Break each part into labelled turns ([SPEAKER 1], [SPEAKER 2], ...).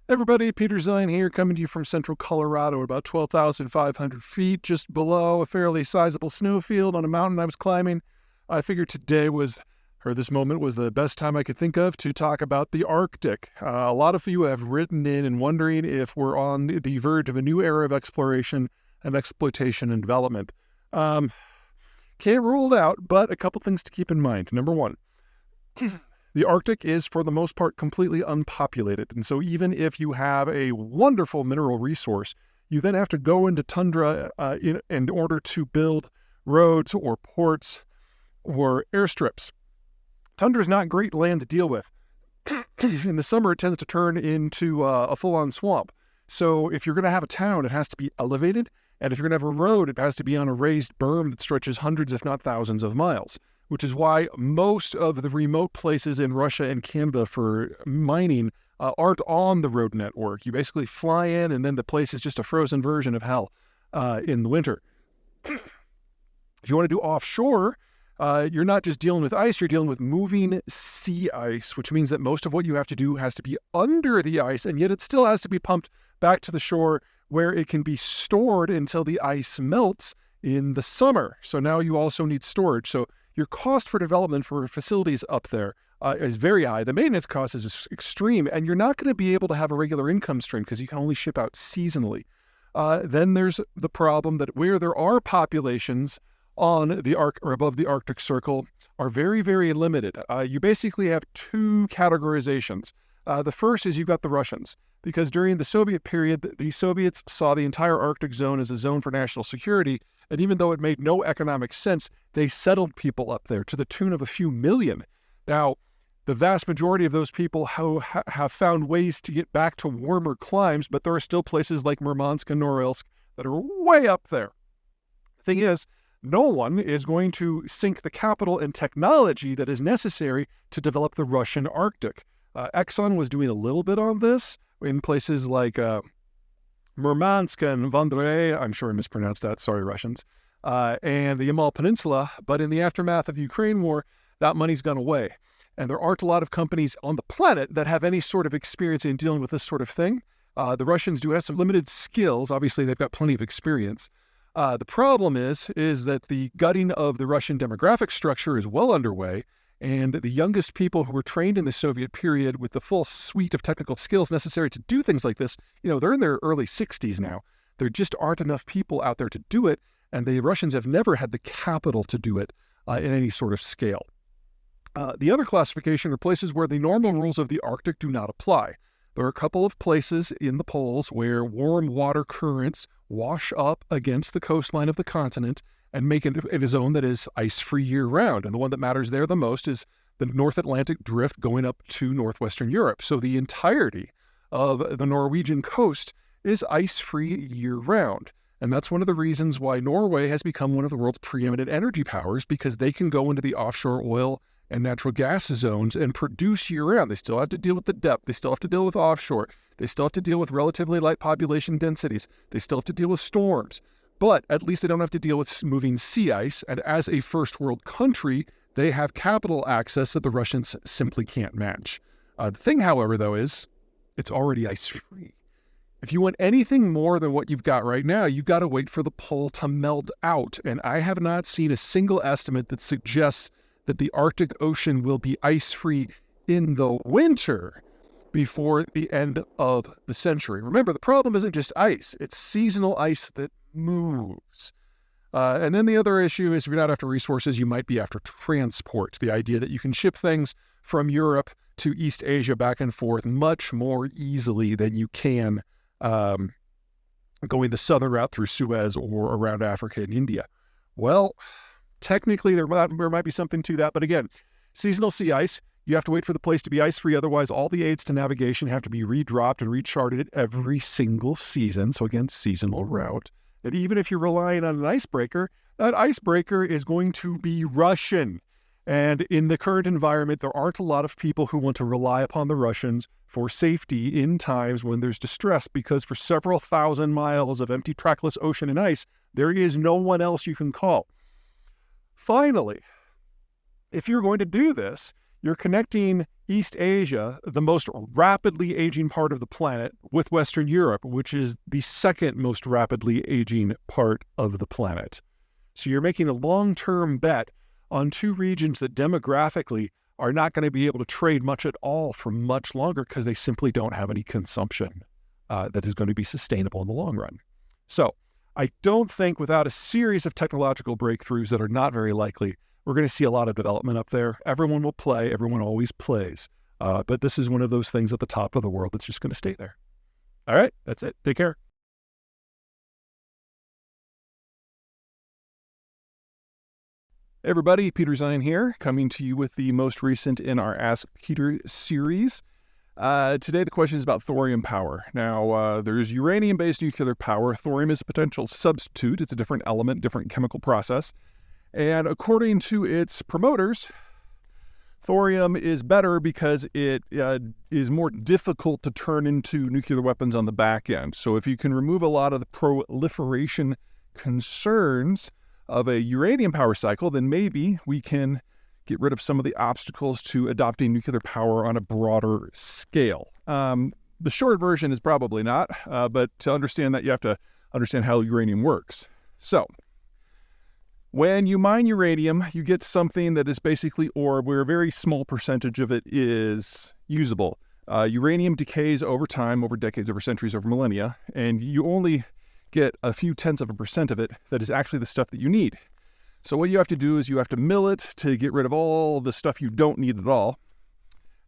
[SPEAKER 1] Everybody, Peter Zeihan here, coming to you from central Colorado, about 12,500 feet, just below a fairly sizable snowfield on a mountain I was climbing. I figured this moment was the best time I could think of to talk about the Arctic. A lot of you have written in and wondering if we're on the verge of a new era of exploration and exploitation and development. Can't rule it out, but a couple things to keep in mind. Number one, the Arctic is, for the most part, completely unpopulated, and so even if you have a wonderful mineral resource, you then have to go into tundra in order to build roads or ports or airstrips. Tundra is not great land to deal with. In the summer, it tends to turn into a full-on swamp. So if you're going to have a town, it has to be elevated, and if you're going to have a road, it has to be on a raised berm that stretches hundreds, if not thousands, of miles, which is why most of the remote places in Russia and Canada for mining aren't on the road network. You basically fly in, and then the place is just a frozen version of hell in the winter. If you want to do offshore, you're not just dealing with ice, you're dealing with moving sea ice, which means that most of what you have to do has to be under the ice, and yet it still has to be pumped back to the shore where it can be stored until the ice melts in the summer. So now you also need storage. So your cost for development for facilities up there is very high. The maintenance cost is extreme, and you're not going to be able to have a regular income stream because you can only ship out seasonally. Then there's the problem that where there are populations on the or above the Arctic Circle are very, very limited. You basically have two categorizations. The first is you've got the Russians, because during the Soviet period, the Soviets saw the entire Arctic zone as a zone for national security, and even though it made no economic sense, they settled people up there to the tune of a few million. Now, the vast majority of those people have found ways to get back to warmer climes, but there are still places like Murmansk and Norilsk that are way up there. The thing is, no one is going to sink the capital and technology that is necessary to develop the Russian Arctic. Exxon was doing a little bit on this in places like Murmansk and Vendré, I'm sure I mispronounced that, sorry Russians, and the Yamal Peninsula, but in the aftermath of the Ukraine war, that money's gone away. And there aren't a lot of companies on the planet that have any sort of experience in dealing with this sort of thing. The Russians do have some limited skills. Obviously, they've got plenty of experience. The problem is that the gutting of the Russian demographic structure is well underway, and the youngest people who were trained in the Soviet period with the full suite of technical skills necessary to do things like this, they're in their early 60s now. There just aren't enough people out there to do it, and the Russians have never had the capital to do it in any sort of scale. The other classification are places where the normal rules of the Arctic do not apply. There are a couple of places in the poles where warm water currents wash up against the coastline of the continent and make it a zone that is ice-free year-round. And the one that matters there the most is the North Atlantic drift going up to northwestern Europe. So the entirety of the Norwegian coast is ice-free year-round. And that's one of the reasons why Norway has become one of the world's preeminent energy powers, because they can go into the offshore oil and natural gas zones and produce year-round. They still have to deal with the depth. They still have to deal with offshore. They still have to deal with relatively light population densities. They still have to deal with storms. But at least they don't have to deal with moving sea ice. And as a first world country, they have capital access that the Russians simply can't match. The thing, however, though, is it's already ice-free. If you want anything more than what you've got right now, you've got to wait for the pole to melt out. And I have not seen a single estimate that suggests that the Arctic Ocean will be ice-free in the winter before the end of the century. Remember, the problem isn't just ice. It's seasonal ice that moves. And then the other issue is if you're not after resources, you might be after transport. The idea that you can ship things from Europe to East Asia back and forth much more easily than you can going the southern route through Suez or around Africa and India. Well, technically, there might be something to that. But again, seasonal sea ice, you have to wait for the place to be ice-free. Otherwise, all the aids to navigation have to be redropped and recharted every single season. So again, seasonal route. And even if you're relying on an icebreaker, that icebreaker is going to be Russian. And in the current environment, there aren't a lot of people who want to rely upon the Russians for safety in times when there's distress, because for several thousand miles of empty trackless ocean and ice, there is no one else you can call. Finally, if you're going to do this, You're connecting East Asia, the most rapidly aging part of the planet, with Western Europe, which is the second most rapidly aging part of the planet. So you're making a long-term bet on two regions that demographically are not going to be able to trade much at all for much longer because they simply don't have any consumption that is going to be sustainable in the long run. So I don't think without a series of technological breakthroughs that are not very likely, we're going to see a lot of development up there. Everyone will play. Everyone always plays. But this is one of those things at the top of the world that's just going to stay there. All right, that's it. Take care. Hey everybody, Peter Zeihan here, coming to you with the most recent in our Ask Peter series. Today the question is about thorium power. Now, there's uranium-based nuclear power. Thorium is a potential substitute. It's a different element, different chemical process. And according to its promoters, thorium is better because it is more difficult to turn into nuclear weapons on the back end. So if you can remove a lot of the proliferation concerns of a uranium power cycle, then maybe we can get rid of some of the obstacles to adopting nuclear power on a broader scale. The short version is probably not, but to understand that, you have to understand how uranium works. So when you mine uranium, you get something that is basically ore where a very small percentage of it is usable. Uranium decays over time, over decades, over centuries, over millennia, and you only get a few tenths of a percent of it that is actually the stuff that you need. So what you have to do is you have to mill it to get rid of all the stuff you don't need at all.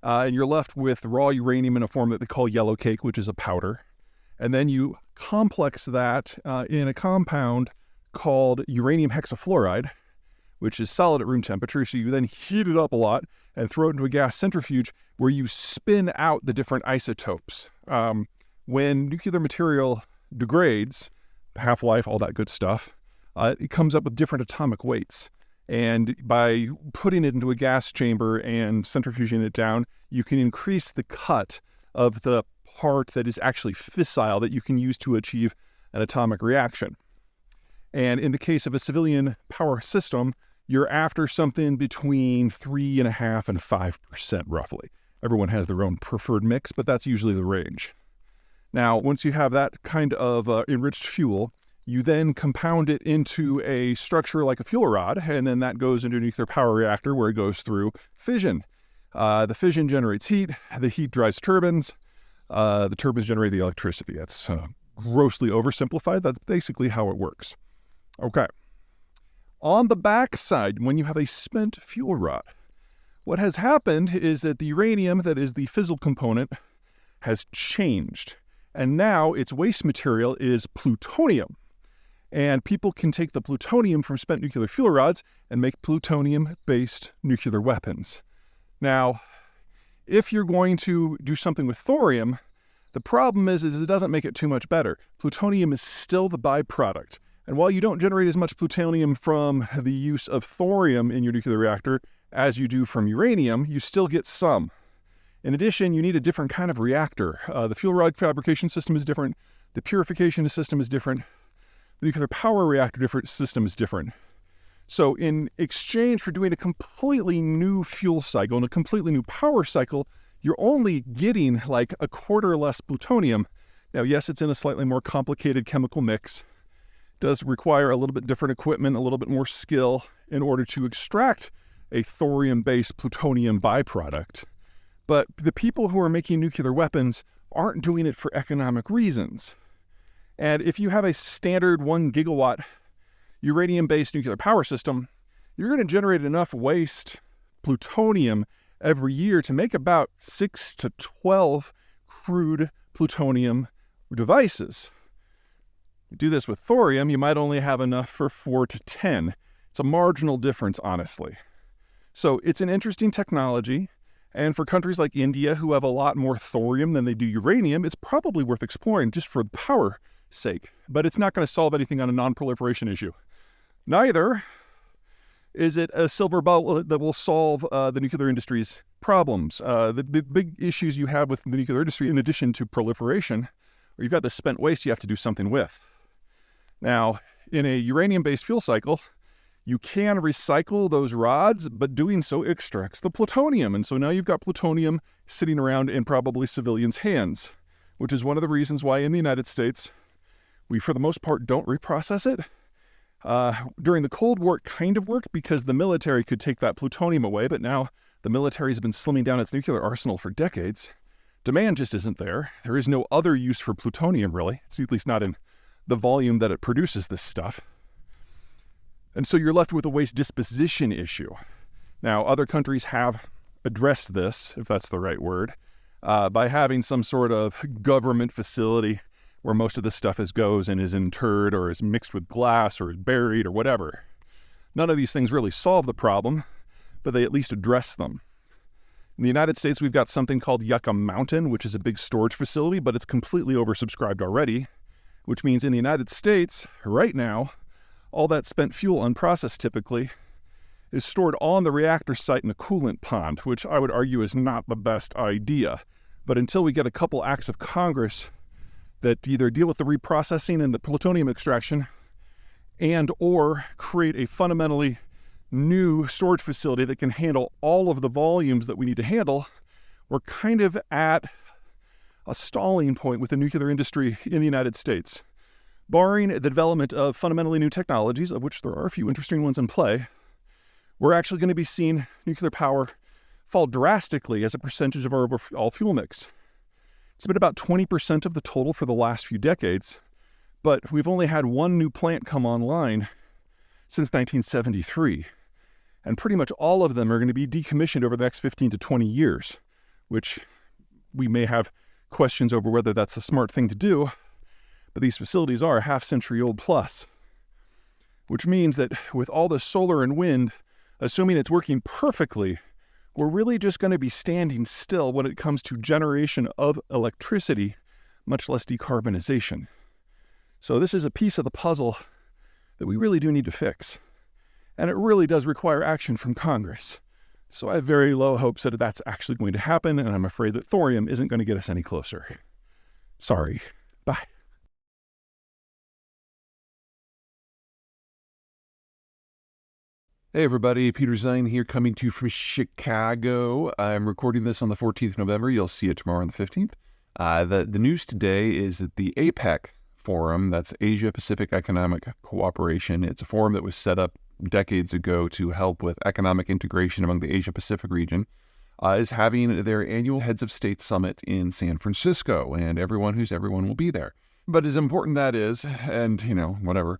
[SPEAKER 1] And you're left with raw uranium in a form that they call yellow cake, which is a powder. And then you complex that in a compound called uranium hexafluoride, which is solid at room temperature. So you then heat it up a lot and throw it into a gas centrifuge where you spin out the different isotopes. When nuclear material degrades, half-life, all that good stuff, it comes up with different atomic weights. And by putting it into a gas chamber and centrifuging it down, you can increase the cut of the part that is actually fissile that you can use to achieve an atomic reaction. And in the case of a civilian power system, you're after something between 3.5% and 5% roughly. Everyone has their own preferred mix, but that's usually the range. Now, once you have that kind of enriched fuel, you then compound it into a structure like a fuel rod, and then that goes into a nuclear power reactor where it goes through fission. The fission generates heat, the heat drives turbines, the turbines generate the electricity. That's grossly oversimplified. That's basically how it works. Okay. On the backside, when you have a spent fuel rod, what has happened is that the uranium, that is the fissile component, has changed. And now its waste material is plutonium. And people can take the plutonium from spent nuclear fuel rods and make plutonium-based nuclear weapons. Now, if you're going to do something with thorium, the problem is it doesn't make it too much better. Plutonium is still the byproduct. And while you don't generate as much plutonium from the use of thorium in your nuclear reactor as you do from uranium, you still get some. In addition, you need a different kind of reactor. The fuel rod fabrication system is different. The purification system is different. The nuclear power reactor system is different. So in exchange for doing a completely new fuel cycle and a completely new power cycle, you're only getting like a quarter less plutonium. Now, yes, it's in a slightly more complicated chemical mix. It does require a little bit different equipment, a little bit more skill in order to extract a thorium-based plutonium byproduct. But the people who are making nuclear weapons aren't doing it for economic reasons. And if you have a standard 1 gigawatt uranium-based nuclear power system, you're going to generate enough waste plutonium every year to make about 6 to 12 crude plutonium devices. You do this with thorium, you might only have enough for 4 to 10. It's a marginal difference, honestly. So it's an interesting technology. And for countries like India, who have a lot more thorium than they do uranium, it's probably worth exploring just for power sake. But it's not going to solve anything on a non-proliferation issue. Neither is it a silver bullet that will solve the nuclear industry's problems. The big issues you have with the nuclear industry, in addition to proliferation, or you've got the spent waste you have to do something with. Now, in a uranium-based fuel cycle, You can recycle those rods, but doing so extracts the plutonium. And so now you've got plutonium sitting around in probably civilians' hands, which is one of the reasons why in the United States, we, for the most part, don't reprocess it. During the Cold War, it kind of worked because the military could take that plutonium away, but now the military has been slimming down its nuclear arsenal for decades. Demand just isn't there. There is no other use for plutonium, really. It's at least not in the volume that it produces this stuff. And so you're left with a waste disposition issue. Now, other countries have addressed this, if that's the right word, by having some sort of government facility where most of this stuff goes and is interred or is mixed with glass or is buried or whatever. None of these things really solve the problem, but they at least address them. In the United States, we've got something called Yucca Mountain, which is a big storage facility, but it's completely oversubscribed already, which means in the United States, right now, all that spent fuel, unprocessed typically, is stored on the reactor site in a coolant pond, which I would argue is not the best idea. But until we get a couple acts of Congress that either deal with the reprocessing and the plutonium extraction and or create a fundamentally new storage facility that can handle all of the volumes that we need to handle, we're kind of at a stalling point with the nuclear industry in the United States. Barring the development of fundamentally new technologies, of which there are a few interesting ones in play, we're actually going to be seeing nuclear power fall drastically as a percentage of our overall fuel mix. It's been about 20% of the total for the last few decades, but we've only had one new plant come online since 1973. And pretty much all of them are going to be decommissioned over the next 15 to 20 years, which we may have questions over whether that's a smart thing to do. But these facilities are a half-century old plus, which means that with all the solar and wind, assuming it's working perfectly, we're really just going to be standing still when it comes to generation of electricity, much less decarbonization. So this is a piece of the puzzle that we really do need to fix. And it really does require action from Congress. So I have very low hopes that that's actually going to happen, and I'm afraid that thorium isn't going to get us any closer. Sorry. Bye. Hey everybody, Peter Zeihan here, coming to you from Chicago. I'm recording this on the 14th of November. You'll see it tomorrow on the 15th. The news today is that the APEC Forum, that's Asia Pacific Economic Cooperation, it's a forum that was set up decades ago to help with economic integration among the Asia Pacific region, is having their annual Heads of State Summit in San Francisco, and everyone will be there. But as important that is, and whatever,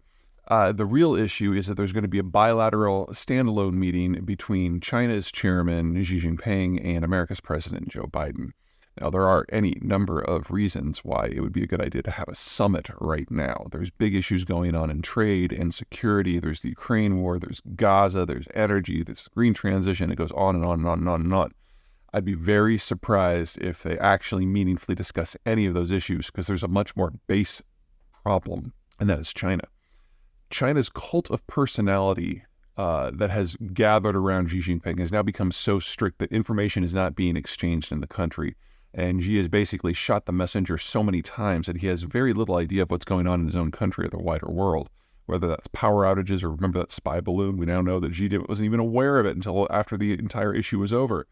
[SPEAKER 1] the real issue is that there's going to be a bilateral standalone meeting between China's chairman, Xi Jinping, and America's President, Joe Biden. Now, there are any number of reasons why it would be a good idea to have a summit right now. There's big issues going on in trade and security. There's the Ukraine war. There's Gaza. There's energy. There's green transition. It goes on and on and on and on and on. I'd be very surprised if they actually meaningfully discuss any of those issues because there's a much more base problem, and that is China. China's cult of personality that has gathered around Xi Jinping has now become so strict that information is not being exchanged in the country. And Xi has basically shot the messenger so many times that he has very little idea of what's going on in his own country or the wider world, whether that's power outages or remember that spy balloon. We now know that Xi wasn't even aware of it until after the entire issue was over.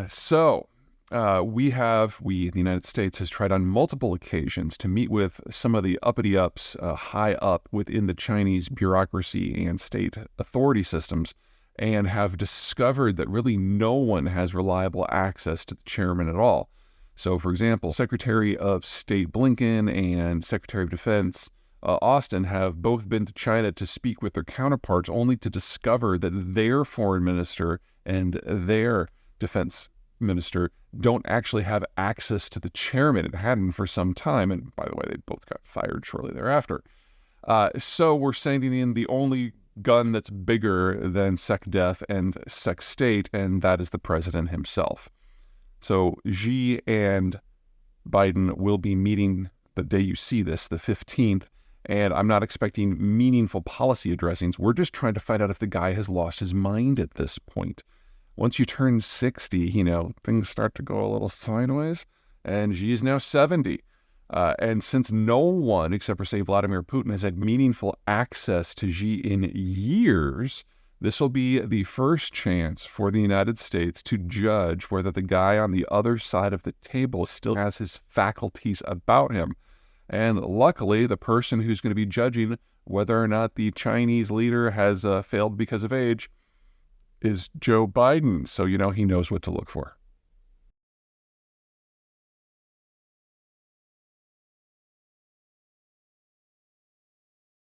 [SPEAKER 1] So we, the United States, has tried on multiple occasions to meet with some of the uppity-ups high up within the Chinese bureaucracy and state authority systems and have discovered that really no one has reliable access to the chairman at all. So, for example, Secretary of State Blinken and Secretary of Defense Austin have both been to China to speak with their counterparts only to discover that their foreign minister and their defense minister don't actually have access to the chairman. It hadn't for some time, and by the way, they both got fired shortly thereafter. So we're sending in the only gun that's bigger than SecDef and SecState, and that is the president himself. So Xi and Biden will be meeting the day you see this, the 15th, and I'm not expecting meaningful policy addressings. We're just trying to find out if the guy has lost his mind at this point. Once you turn 60, things start to go a little sideways, and Xi is now 70. And since no one, except for, say, Vladimir Putin, has had meaningful access to Xi in years, this will be the first chance for the United States to judge whether the guy on the other side of the table still has his faculties about him. And luckily, the person who's going to be judging whether or not the Chinese leader has failed because of age is Joe Biden. So, he knows what to look for.